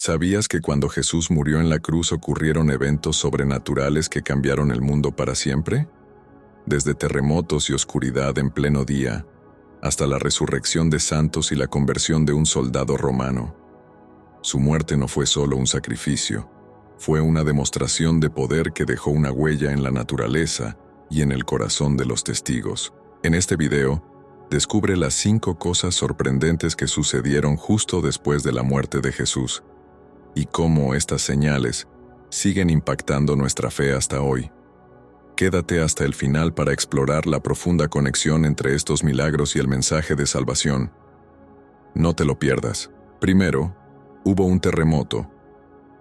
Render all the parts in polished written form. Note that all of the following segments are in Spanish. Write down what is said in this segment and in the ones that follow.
¿Sabías que cuando Jesús murió en la cruz ocurrieron eventos sobrenaturales que cambiaron el mundo para siempre? Desde terremotos y oscuridad en pleno día, hasta la resurrección de santos y la conversión de un soldado romano. Su muerte no fue solo un sacrificio, fue una demostración de poder que dejó una huella en la naturaleza y en el corazón de los testigos. En este video, descubre las 5 cosas sorprendentes que sucedieron justo después de la muerte de Jesús, y cómo estas señales siguen impactando nuestra fe hasta hoy. Quédate hasta el final para explorar la profunda conexión entre estos milagros y el mensaje de salvación. No te lo pierdas. Primero, hubo un terremoto.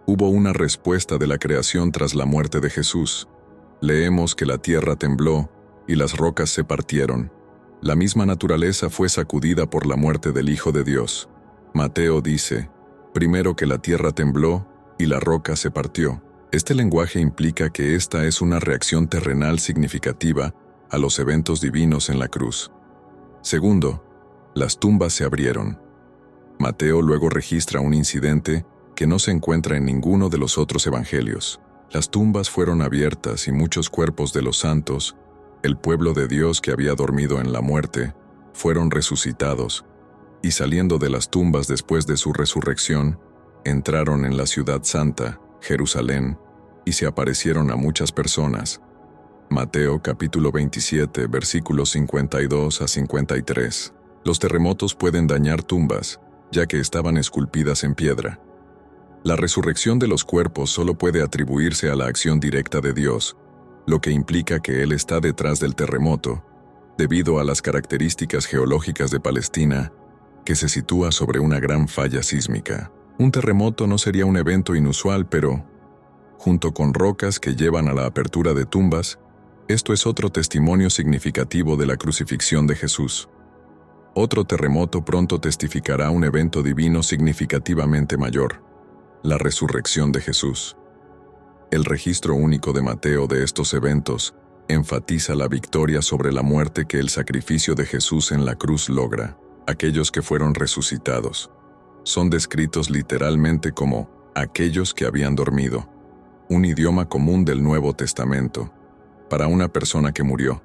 Hubo una respuesta de la creación tras la muerte de Jesús. Leemos que la tierra tembló y las rocas se partieron. La misma naturaleza fue sacudida por la muerte del Hijo de Dios. Mateo dice, primero que la tierra tembló y la roca se partió. Este lenguaje implica que esta es una reacción terrenal significativa a los eventos divinos en la cruz. Segundo, las tumbas se abrieron. Mateo luego registra un incidente que no se encuentra en ninguno de los otros evangelios. Las tumbas fueron abiertas y muchos cuerpos de los santos, el pueblo de Dios que había dormido en la muerte, fueron resucitados, y saliendo de las tumbas después de su resurrección, entraron en la ciudad santa, Jerusalén, y se aparecieron a muchas personas. Mateo capítulo 27, versículos 52 a 53. Los terremotos pueden dañar tumbas, ya que estaban esculpidas en piedra. La resurrección de los cuerpos solo puede atribuirse a la acción directa de Dios, lo que implica que Él está detrás del terremoto, debido a las características geológicas de Palestina, que se sitúa sobre una gran falla sísmica. Un terremoto no sería un evento inusual, pero, junto con rocas que llevan a la apertura de tumbas, esto es otro testimonio significativo de la crucifixión de Jesús. Otro terremoto pronto testificará un evento divino significativamente mayor, la resurrección de Jesús. El registro único de Mateo de estos eventos enfatiza la victoria sobre la muerte que el sacrificio de Jesús en la cruz logra. Aquellos que fueron resucitados son descritos literalmente como aquellos que habían dormido, un idioma común del Nuevo Testamento, para una persona que murió,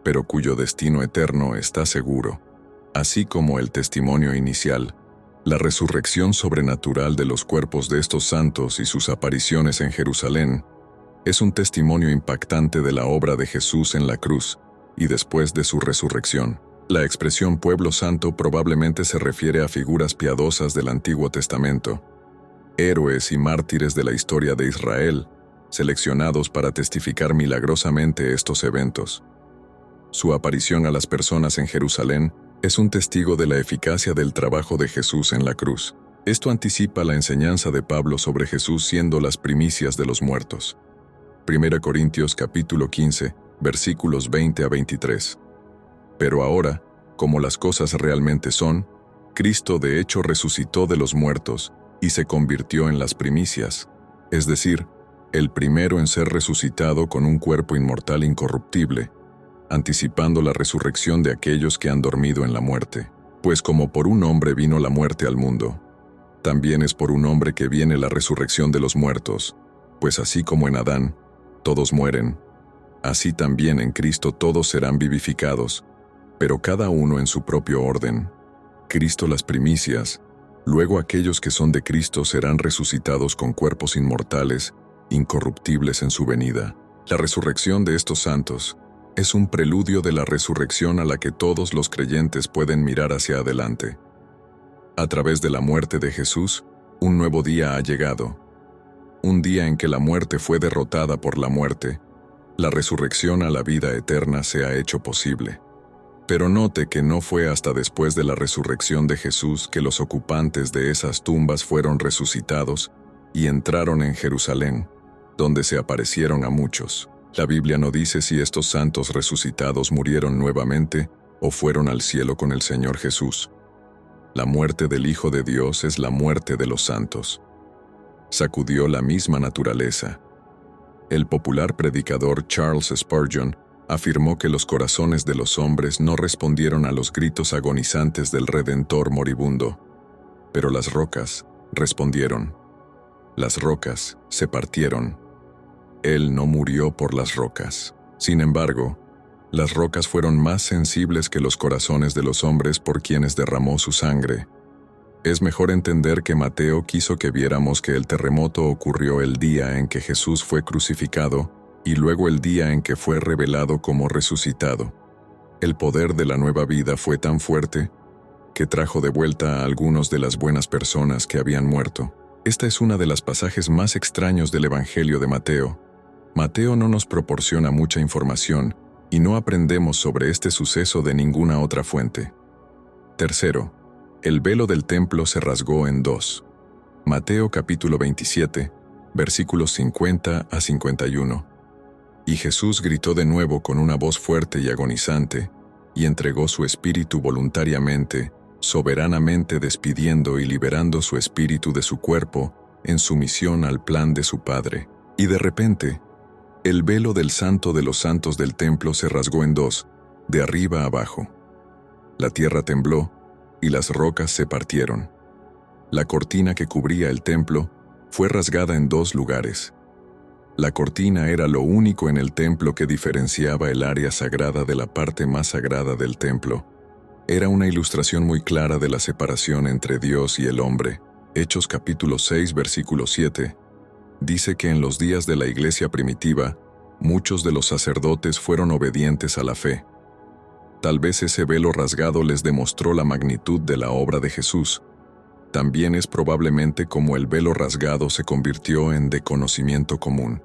pero cuyo destino eterno está seguro. Así como el testimonio inicial, la resurrección sobrenatural de los cuerpos de estos santos y sus apariciones en Jerusalén es un testimonio impactante de la obra de Jesús en la cruz y después de su resurrección. La expresión pueblo santo probablemente se refiere a figuras piadosas del Antiguo Testamento, héroes y mártires de la historia de Israel, seleccionados para testificar milagrosamente estos eventos. Su aparición a las personas en Jerusalén es un testigo de la eficacia del trabajo de Jesús en la cruz. Esto anticipa la enseñanza de Pablo sobre Jesús siendo las primicias de los muertos. 1 Corintios capítulo 15, versículos 20 a 23. Pero ahora, como las cosas realmente son, Cristo de hecho resucitó de los muertos y se convirtió en las primicias, es decir, el primero en ser resucitado con un cuerpo inmortal incorruptible, anticipando la resurrección de aquellos que han dormido en la muerte. Pues como por un hombre vino la muerte al mundo, también es por un hombre que viene la resurrección de los muertos, pues así como en Adán, todos mueren, así también en Cristo todos serán vivificados, pero cada uno en su propio orden. Cristo las primicias, luego aquellos que son de Cristo serán resucitados con cuerpos inmortales, incorruptibles en su venida. La resurrección de estos santos es un preludio de la resurrección a la que todos los creyentes pueden mirar hacia adelante. A través de la muerte de Jesús, un nuevo día ha llegado. Un día en que la muerte fue derrotada por la muerte, la resurrección a la vida eterna se ha hecho posible. Pero note que no fue hasta después de la resurrección de Jesús que los ocupantes de esas tumbas fueron resucitados y entraron en Jerusalén, donde se aparecieron a muchos. La Biblia no dice si estos santos resucitados murieron nuevamente o fueron al cielo con el Señor Jesús. La muerte del Hijo de Dios es la muerte de los santos. Sacudió la misma naturaleza. El popular predicador Charles Spurgeon afirmó que los corazones de los hombres no respondieron a los gritos agonizantes del Redentor moribundo, pero las rocas respondieron. Las rocas se partieron. Él no murió por las rocas. Sin embargo, las rocas fueron más sensibles que los corazones de los hombres por quienes derramó su sangre. Es mejor entender que Mateo quiso que viéramos que el terremoto ocurrió el día en que Jesús fue crucificado y luego el día en que fue revelado como resucitado. El poder de la nueva vida fue tan fuerte que trajo de vuelta a algunos de las buenas personas que habían muerto. Esta es una de las pasajes más extraños del Evangelio de Mateo. Mateo no nos proporciona mucha información y no aprendemos sobre este suceso de ninguna otra fuente. Tercero, el velo del templo se rasgó en dos. Mateo capítulo 27, versículos 50 a 51. Y Jesús gritó de nuevo con una voz fuerte y agonizante, y entregó su espíritu voluntariamente, soberanamente despidiendo y liberando su espíritu de su cuerpo en sumisión al plan de su Padre. Y de repente, el velo del Santo de los Santos del templo se rasgó en dos, de arriba a abajo. La tierra tembló y las rocas se partieron. La cortina que cubría el templo fue rasgada en dos lugares. La cortina era lo único en el templo que diferenciaba el área sagrada de la parte más sagrada del templo. Era una ilustración muy clara de la separación entre Dios y el hombre. Hechos capítulo 6, versículo 7, dice que en los días de la iglesia primitiva, muchos de los sacerdotes fueron obedientes a la fe. Tal vez ese velo rasgado les demostró la magnitud de la obra de Jesús. También es probablemente como el velo rasgado se convirtió en de conocimiento común.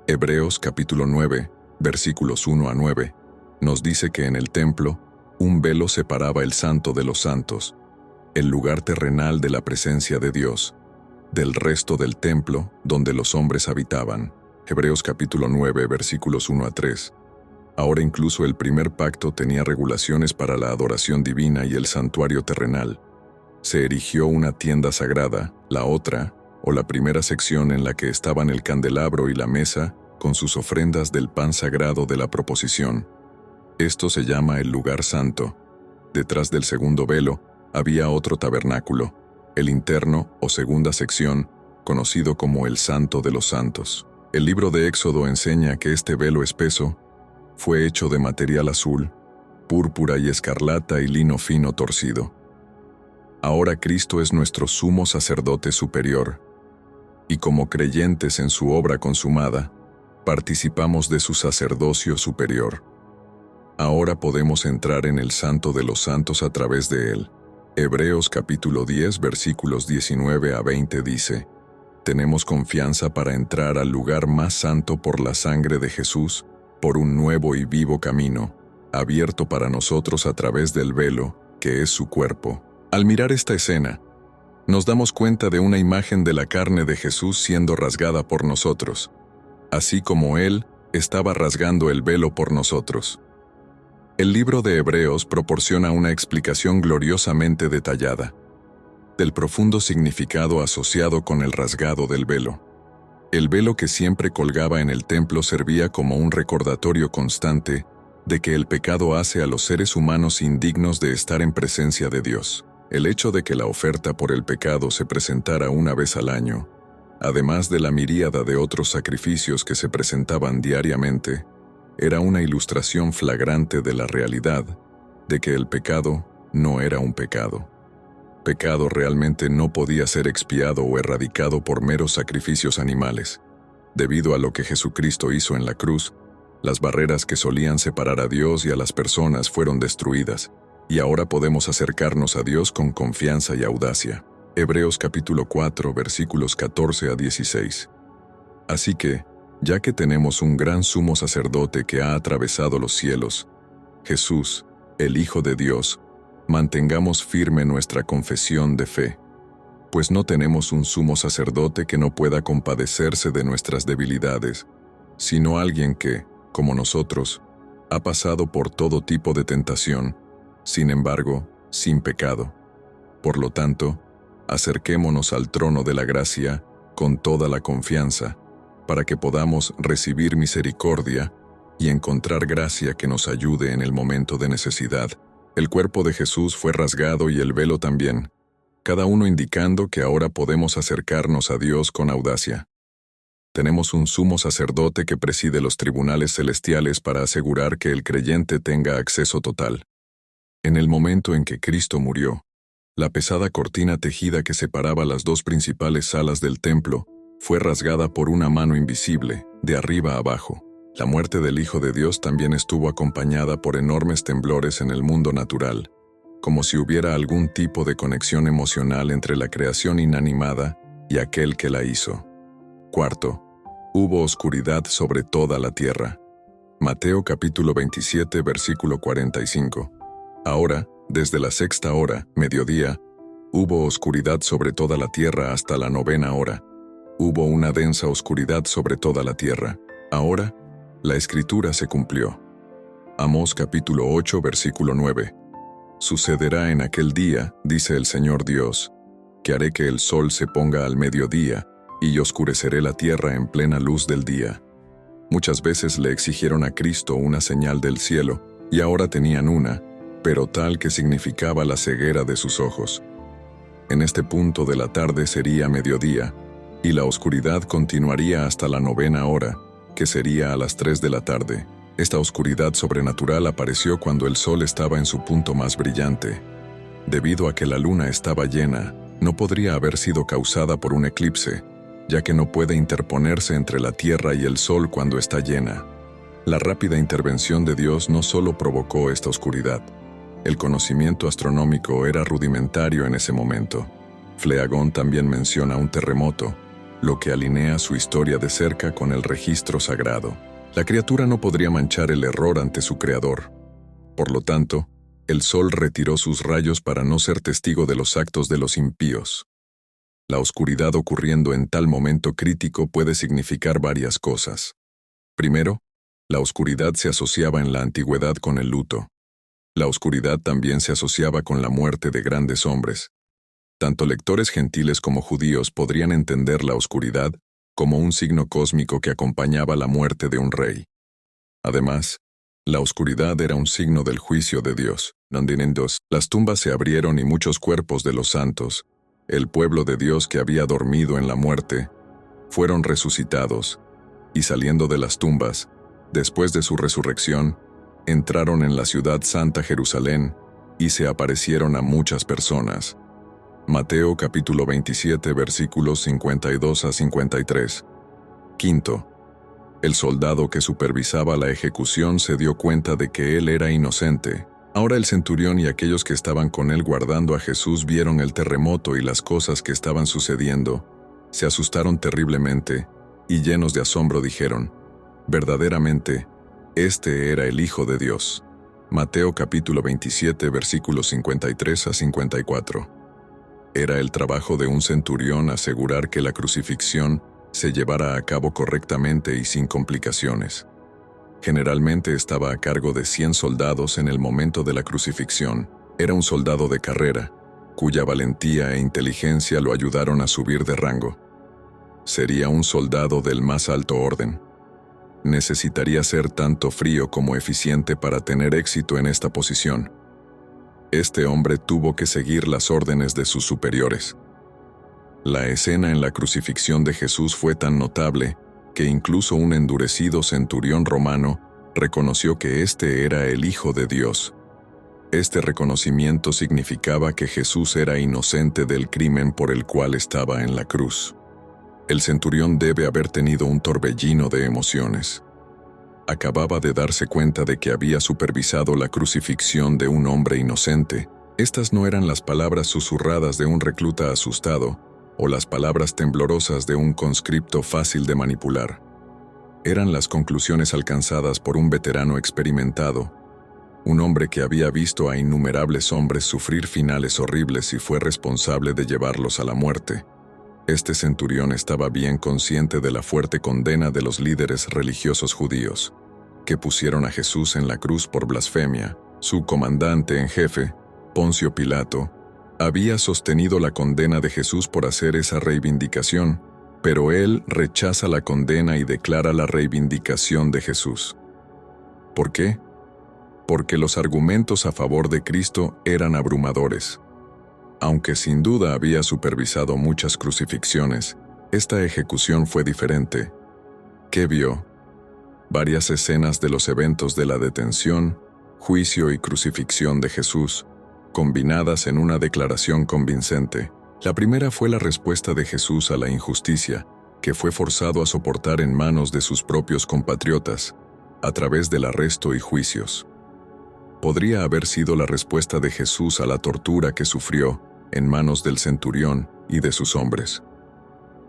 Hebreos capítulo 9, versículos 1 a 9, nos dice que en el templo, un velo separaba el santo de los santos, el lugar terrenal de la presencia de Dios, del resto del templo donde los hombres habitaban. Hebreos capítulo 9, versículos 1 a 3. Ahora incluso el primer pacto tenía regulaciones para la adoración divina y el santuario terrenal. Se erigió una tienda sagrada, la otra, o la primera sección en la que estaban el candelabro y la mesa, con sus ofrendas del pan sagrado de la proposición. Esto se llama el lugar santo. Detrás del segundo velo había otro tabernáculo, el interno o segunda sección, conocido como el Santo de los Santos. El libro de Éxodo enseña que este velo espeso fue hecho de material azul, púrpura y escarlata y lino fino torcido. Ahora Cristo es nuestro sumo sacerdote superior, y como creyentes en su obra consumada, participamos de su sacerdocio superior. Ahora podemos entrar en el Santo de los Santos a través de él. Hebreos capítulo 10 versículos 19 a 20 dice: tenemos confianza para entrar al lugar más santo por la sangre de Jesús, por un nuevo y vivo camino, abierto para nosotros a través del velo, que es su cuerpo. Al mirar esta escena, nos damos cuenta de una imagen de la carne de Jesús siendo rasgada por nosotros, así como Él estaba rasgando el velo por nosotros. El libro de Hebreos proporciona una explicación gloriosamente detallada del profundo significado asociado con el rasgado del velo. El velo que siempre colgaba en el templo servía como un recordatorio constante de que el pecado hace a los seres humanos indignos de estar en presencia de Dios. El hecho de que la oferta por el pecado se presentara una vez al año, además de la miríada de otros sacrificios que se presentaban diariamente, era una ilustración flagrante de la realidad de que el pecado no era un pecado. Pecado realmente no podía ser expiado o erradicado por meros sacrificios animales. Debido a lo que Jesucristo hizo en la cruz, las barreras que solían separar a Dios y a las personas fueron destruidas, y ahora podemos acercarnos a Dios con confianza y audacia. Hebreos capítulo 4, versículos 14 a 16. Así que, ya que tenemos un gran sumo sacerdote que ha atravesado los cielos, Jesús, el Hijo de Dios, mantengamos firme nuestra confesión de fe, pues no tenemos un sumo sacerdote que no pueda compadecerse de nuestras debilidades, sino alguien que, como nosotros, ha pasado por todo tipo de tentación, sin embargo, sin pecado. Por lo tanto, acerquémonos al trono de la gracia con toda la confianza, para que podamos recibir misericordia y encontrar gracia que nos ayude en el momento de necesidad. El cuerpo de Jesús fue rasgado y el velo también. cada uno indicando que ahora podemos acercarnos a Dios con audacia. Tenemos un sumo sacerdote que preside los tribunales celestiales para asegurar que el creyente tenga acceso total. En el momento en que Cristo murió, la pesada cortina tejida que separaba las dos principales salas del templo fue rasgada por una mano invisible, de arriba a abajo. La muerte del Hijo de Dios también estuvo acompañada por enormes temblores en el mundo natural, como si hubiera algún tipo de conexión emocional entre la creación inanimada y aquel que la hizo. Cuarto, hubo oscuridad sobre toda la tierra. Mateo capítulo 27, versículo 45. Ahora, desde la 6ª hora, mediodía, hubo oscuridad sobre toda la tierra hasta la 9ª hora. Hubo una densa oscuridad sobre toda la tierra. Ahora, la escritura se cumplió. Amós capítulo 8, versículo 9. Sucederá en aquel día, dice el Señor Dios, que haré que el sol se ponga al mediodía, y oscureceré la tierra en plena luz del día. Muchas veces le exigieron a Cristo una señal del cielo, y ahora tenían una, pero tal que significaba la ceguera de sus ojos. En este punto de la tarde sería mediodía, y la oscuridad continuaría hasta la 9ª hora, que sería a las 3 de la tarde. Esta oscuridad sobrenatural apareció cuando el sol estaba en su punto más brillante. Debido a que la luna estaba llena, no podría haber sido causada por un eclipse, ya que no puede interponerse entre la tierra y el sol cuando está llena. La rápida intervención de Dios no solo provocó esta oscuridad. El conocimiento astronómico era rudimentario en ese momento. Fleagón también menciona un terremoto, lo que alinea su historia de cerca con el registro sagrado. La criatura no podría manchar el error ante su creador. Por lo tanto, el sol retiró sus rayos para no ser testigo de los actos de los impíos. La oscuridad ocurriendo en tal momento crítico puede significar varias cosas. Primero, la oscuridad se asociaba en la antigüedad con el luto. La oscuridad también se asociaba con la muerte de grandes hombres. Tanto lectores gentiles como judíos podrían entender la oscuridad como un signo cósmico que acompañaba la muerte de un rey. Además, la oscuridad era un signo del juicio de Dios. Las tumbas se abrieron y muchos cuerpos de los santos, el pueblo de Dios que había dormido en la muerte, fueron resucitados, y saliendo de las tumbas, después de su resurrección, entraron en la ciudad santa Jerusalén y se aparecieron a muchas personas. Mateo capítulo 27 versículos 52 a 53. Quinto, el soldado que supervisaba la ejecución se dio cuenta de que él era inocente. Ahora el centurión y aquellos que estaban con él guardando a Jesús vieron el terremoto y las cosas que estaban sucediendo, se asustaron terriblemente y llenos de asombro dijeron: verdaderamente, este era el Hijo de Dios. Mateo capítulo 27 versículos 53 a 54. Era el trabajo de un centurión asegurar que la crucifixión se llevara a cabo correctamente y sin complicaciones. Generalmente estaba a cargo de 100 soldados en el momento de la crucifixión. Era un soldado de carrera, cuya valentía e inteligencia lo ayudaron a subir de rango. Sería un soldado del más alto orden. Necesitaría ser tanto frío como eficiente para tener éxito en esta posición. Este hombre tuvo que seguir las órdenes de sus superiores. La escena en la crucifixión de Jesús fue tan notable que incluso un endurecido centurión romano reconoció que este era el Hijo de Dios. Este reconocimiento significaba que Jesús era inocente del crimen por el cual estaba en la cruz. El centurión debe haber tenido un torbellino de emociones. Acababa de darse cuenta de que había supervisado la crucifixión de un hombre inocente. Estas no eran las palabras susurradas de un recluta asustado o las palabras temblorosas de un conscripto fácil de manipular. Eran las conclusiones alcanzadas por un veterano experimentado, un hombre que había visto a innumerables hombres sufrir finales horribles y fue responsable de llevarlos a la muerte. Este centurión estaba bien consciente de la fuerte condena de los líderes religiosos judíos, que pusieron a Jesús en la cruz por blasfemia. Su comandante en jefe, Poncio Pilato, había sostenido la condena de Jesús por hacer esa reivindicación, pero él rechaza la condena y declara la reivindicación de Jesús. ¿Por qué? Porque los argumentos a favor de Cristo eran abrumadores. Aunque sin duda había supervisado muchas crucifixiones, esta ejecución fue diferente. ¿Qué vio? Varias escenas de los eventos de la detención, juicio y crucifixión de Jesús, combinadas en una declaración convincente. La primera fue la respuesta de Jesús a la injusticia, que fue forzado a soportar en manos de sus propios compatriotas, a través del arresto y juicios. Podría haber sido la respuesta de Jesús a la tortura que sufrió en manos del centurión y de sus hombres.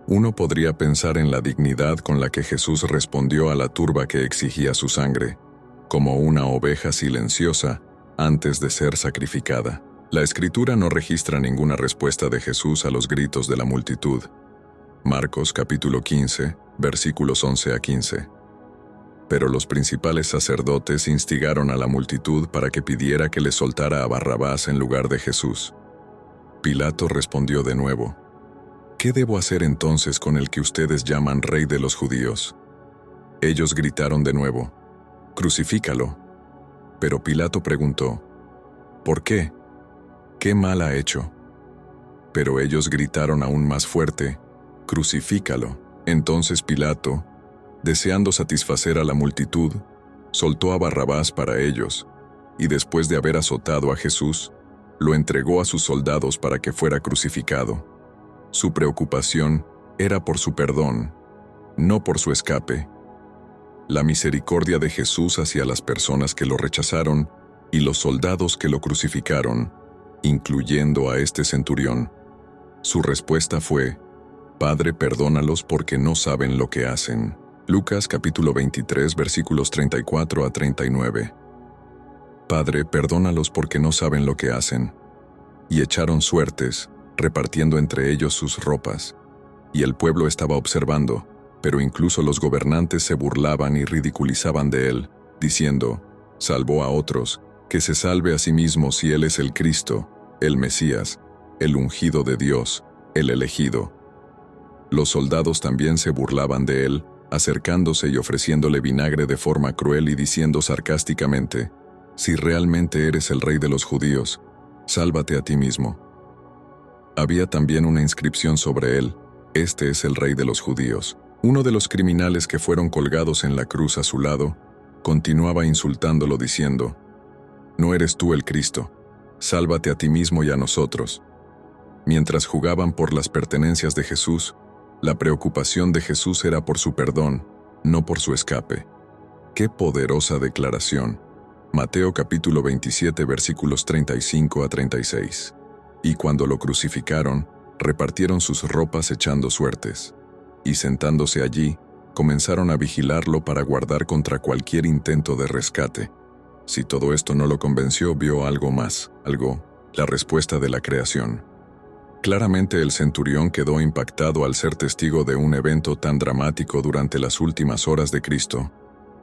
Uno podría pensar en la dignidad con la que Jesús respondió a la turba que exigía su sangre, como una oveja silenciosa antes de ser sacrificada. La Escritura no registra ninguna respuesta de Jesús a los gritos de la multitud. Marcos capítulo 15, versículos 11 a 15. Pero los principales sacerdotes instigaron a la multitud para que pidiera que le soltara a Barrabás en lugar de Jesús. Pilato respondió de nuevo: ¿Qué debo hacer entonces con el que ustedes llaman Rey de los Judíos? Ellos gritaron de nuevo: Crucifícalo. Pero Pilato preguntó: ¿Por qué? ¿Qué mal ha hecho? Pero ellos gritaron aún más fuerte: Crucifícalo. Entonces Pilato, deseando satisfacer a la multitud, soltó a Barrabás para ellos, y después de haber azotado a Jesús, lo entregó a sus soldados para que fuera crucificado. Su preocupación era por su perdón, no por su escape. La misericordia de Jesús hacia las personas que lo rechazaron y los soldados que lo crucificaron, incluyendo a este centurión. Su respuesta fue: Padre, perdónalos porque no saben lo que hacen. Lucas capítulo 23 versículos 34 a 39. Padre, perdónalos porque no saben lo que hacen. Y echaron suertes, repartiendo entre ellos sus ropas. Y el pueblo estaba observando, pero incluso los gobernantes se burlaban y ridiculizaban de él, diciendo: Salvó a otros, que se salve a sí mismo si él es el Cristo, el Mesías, el ungido de Dios, el elegido. Los soldados también se burlaban de él, acercándose y ofreciéndole vinagre de forma cruel y diciendo sarcásticamente: Si realmente eres el Rey de los Judíos, sálvate a ti mismo. Había también una inscripción sobre él: Este es el Rey de los Judíos. Uno de los criminales que fueron colgados en la cruz a su lado continuaba insultándolo diciendo: No eres tú el Cristo, sálvate a ti mismo y a nosotros. Mientras jugaban por las pertenencias de Jesús, la preocupación de Jesús era por su perdón, no por su escape. ¡Qué poderosa declaración! Mateo capítulo 27 versículos 35 a 36. Y cuando lo crucificaron, repartieron sus ropas echando suertes. Y sentándose allí, comenzaron a vigilarlo para guardar contra cualquier intento de rescate. Si todo esto no lo convenció, vio algo más, la respuesta de la creación. Claramente el centurión quedó impactado al ser testigo de un evento tan dramático durante las últimas horas de Cristo,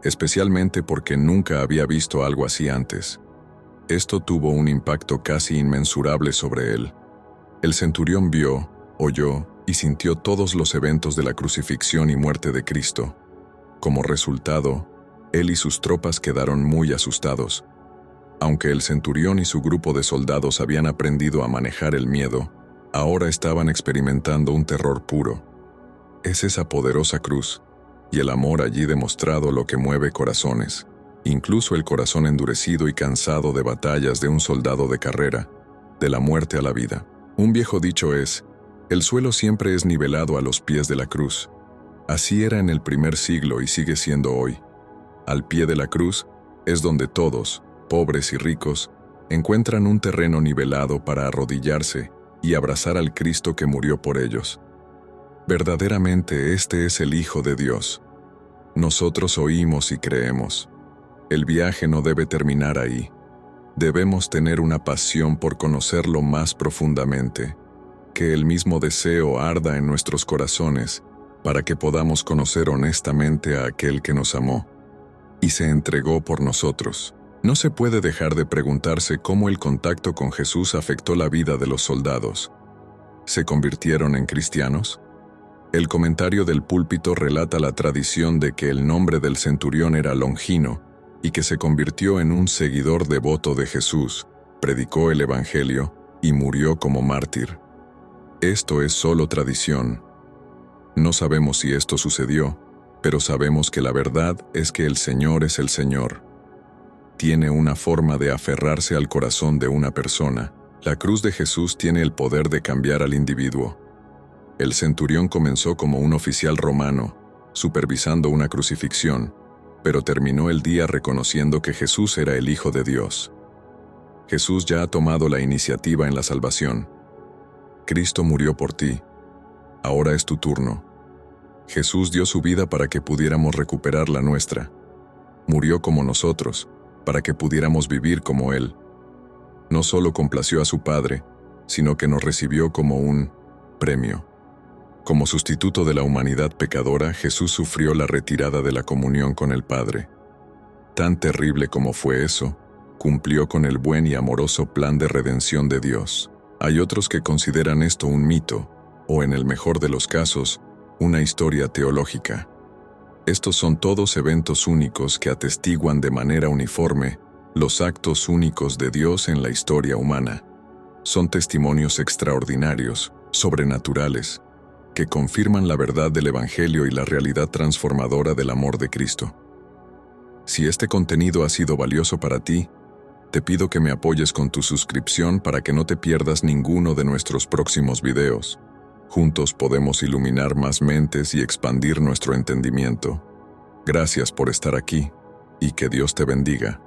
especialmente porque nunca había visto algo así antes. Esto tuvo un impacto casi inmensurable sobre él. El centurión vio, oyó y sintió todos los eventos de la crucifixión y muerte de Cristo. Como resultado, él y sus tropas quedaron muy asustados. Aunque el centurión y su grupo de soldados habían aprendido a manejar el miedo, ahora estaban experimentando un terror puro. Es esa poderosa cruz, y el amor allí demostrado lo que mueve corazones, incluso el corazón endurecido y cansado de batallas de un soldado de carrera, de la muerte a la vida. Un viejo dicho es: el suelo siempre es nivelado a los pies de la cruz. Así era en el primer siglo y sigue siendo hoy. Al pie de la cruz es donde todos, pobres y ricos, encuentran un terreno nivelado para arrodillarse y abrazar al Cristo que murió por ellos. Verdaderamente este es el Hijo de Dios. Nosotros oímos y creemos. El viaje no debe terminar ahí. Debemos tener una pasión por conocerlo más profundamente, que el mismo deseo arda en nuestros corazones para que podamos conocer honestamente a aquel que nos amó y se entregó por nosotros. No se puede dejar de preguntarse cómo el contacto con Jesús afectó la vida de los soldados. ¿Se convirtieron en cristianos? El comentario del púlpito relata la tradición de que el nombre del centurión era Longino y que se convirtió en un seguidor devoto de Jesús, predicó el Evangelio y murió como mártir. Esto es solo tradición. No sabemos si esto sucedió, pero sabemos que la verdad es que el Señor es el Señor. Tiene una forma de aferrarse al corazón de una persona. La cruz de Jesús tiene el poder de cambiar al individuo. El centurión comenzó como un oficial romano, supervisando una crucifixión, pero terminó el día reconociendo que Jesús era el Hijo de Dios. Jesús ya ha tomado la iniciativa en la salvación. Cristo murió por ti. Ahora es tu turno. Jesús dio su vida para que pudiéramos recuperar la nuestra. Murió como nosotros, para que pudiéramos vivir como Él. No solo complació a su Padre, sino que nos recibió como un premio. Como sustituto de la humanidad pecadora, Jesús sufrió la retirada de la comunión con el Padre. Tan terrible como fue eso, cumplió con el buen y amoroso plan de redención de Dios. Hay otros que consideran esto un mito, o en el mejor de los casos, una historia teológica. Estos son todos eventos únicos que atestiguan de manera uniforme los actos únicos de Dios en la historia humana. Son testimonios extraordinarios, sobrenaturales, que confirman la verdad del Evangelio y la realidad transformadora del amor de Cristo. Si este contenido ha sido valioso para ti, te pido que me apoyes con tu suscripción para que no te pierdas ninguno de nuestros próximos videos. Juntos podemos iluminar más mentes y expandir nuestro entendimiento. Gracias por estar aquí, y que Dios te bendiga.